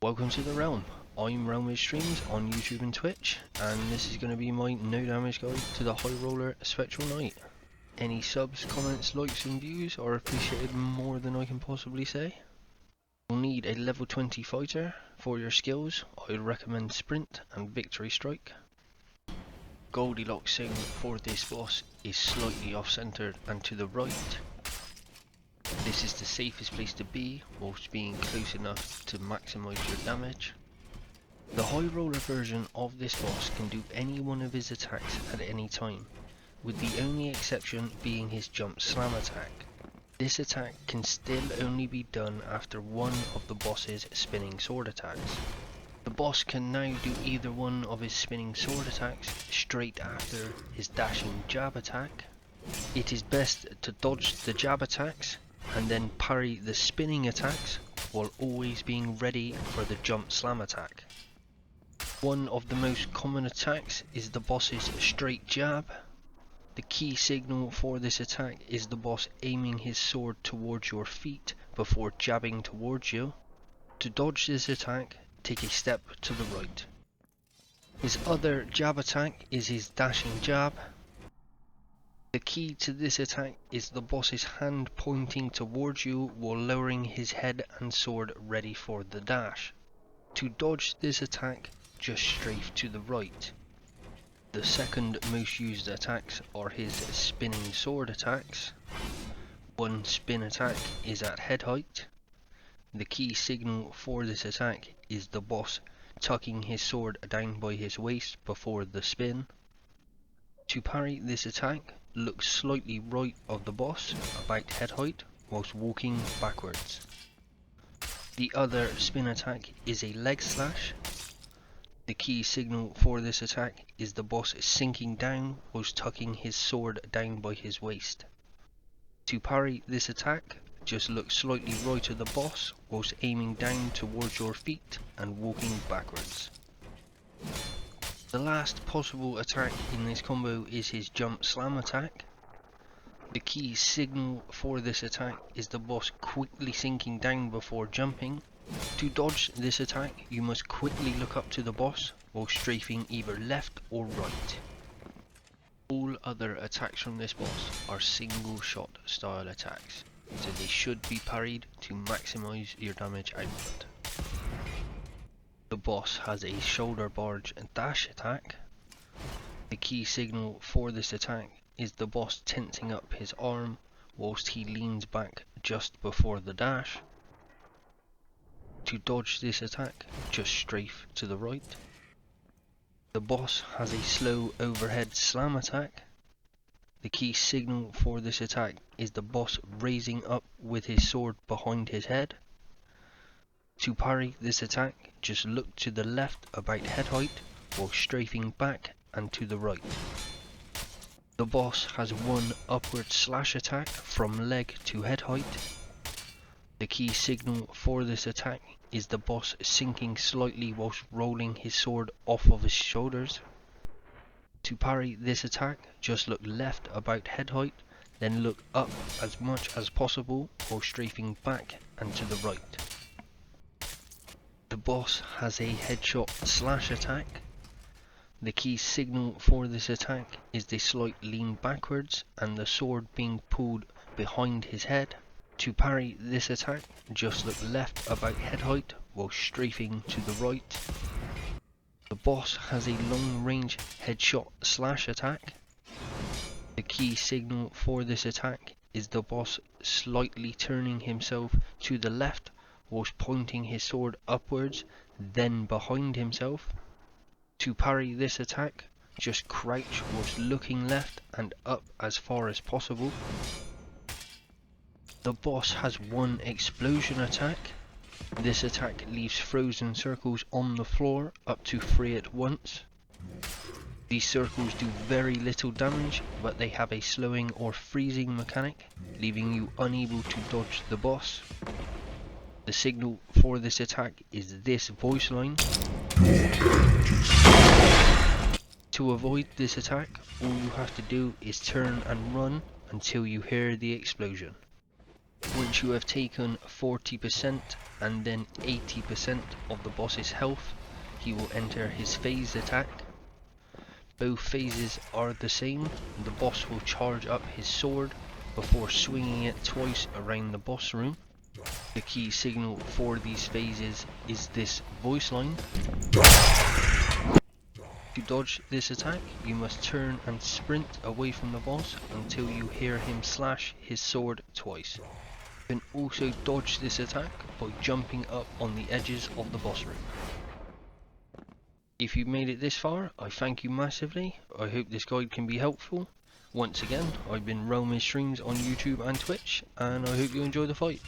Welcome to the Realm. I'm Realm Streams on YouTube and Twitch, and this is going to be my no damage guide to the High Roller Spectral Knight. Any subs, comments, likes and views are appreciated more than I can possibly say. You'll need a level 20 fighter for your skills. I'd recommend Sprint and Victory Strike. Goldilocks zone for this boss is slightly off centered and to the right. This is the safest place to be whilst being close enough to maximise your damage. The high roller version of this boss can do any one of his attacks at any time, with the only exception being his jump slam attack. This attack can still only be done after one of the boss's spinning sword attacks. The boss can now do either one of his spinning sword attacks straight after his dashing jab attack. It is best to dodge the jab attacks and then parry the spinning attacks while always being ready for the jump slam attack. One of the most common attacks is the boss's straight jab. The key signal for this attack is the boss aiming his sword towards your feet before jabbing towards you. To dodge this attack, take a step to the right. His other jab attack is his dashing jab. The key to this attack is the boss's hand pointing towards you while lowering his head and sword ready for the dash. To dodge this attack, just strafe to the right. The second most used attacks are his spinning sword attacks. One spin attack is at head height. The key signal for this attack is the boss tucking his sword down by his waist before the spin. To parry this attack, look slightly right of the boss, about head height, whilst walking backwards. The other spin attack is a leg slash. The key signal for this attack is the boss sinking down whilst tucking his sword down by his waist. To parry this attack, just look slightly right of the boss whilst aiming down towards your feet and walking backwards. The last possible attack in this combo is his jump slam attack. The key signal for this attack is the boss quickly sinking down before jumping. To dodge this attack, you must quickly look up to the boss while strafing either left or right. All other attacks from this boss are single shot style attacks, so they should be parried to maximise your damage output. The boss has a shoulder barge and dash attack. The key signal for this attack is the boss tensing up his arm whilst he leans back just before the dash. To dodge this attack, just strafe to the right. The boss has a slow overhead slam attack. The key signal for this attack is the boss raising up with his sword behind his head. To parry this attack, just look to the left about head height while strafing back and to the right. The boss has one upward slash attack from leg to head height. The key signal for this attack is the boss sinking slightly whilst rolling his sword off of his shoulders. To parry this attack, just look left about head height, then look up as much as possible while strafing back and to the right. The boss has a headshot slash attack. The key signal for this attack is the slight lean backwards and the sword being pulled behind his head. To parry this attack, just look left about head height while strafing to the right. The boss has a long range headshot slash attack. The key signal for this attack is the boss slightly turning himself to the left whilst pointing his sword upwards, then behind himself. To parry this attack, just crouch whilst looking left and up as far as possible. The boss has one explosion attack. This attack leaves frozen circles on the floor, up to 3 at once. These circles do very little damage, but they have a slowing or freezing mechanic, leaving you unable to dodge the boss. The signal for this attack is this voice line. To avoid this attack, all you have to do is turn and run until you hear the explosion. Once you have taken 40% and then 80% of the boss's health, he will enter his phased attack. Both phases are the same. The boss will charge up his sword before swinging it twice around the boss room. The key signal for these phases is this voice line. To dodge this attack, you must turn and sprint away from the boss until you hear him slash his sword twice. You can also dodge this attack by jumping up on the edges of the boss room. If you've made it this far, I thank you massively. I hope this guide can be helpful. Once again, I've been Roaming Streams on YouTube and Twitch, and I hope you enjoy the fight.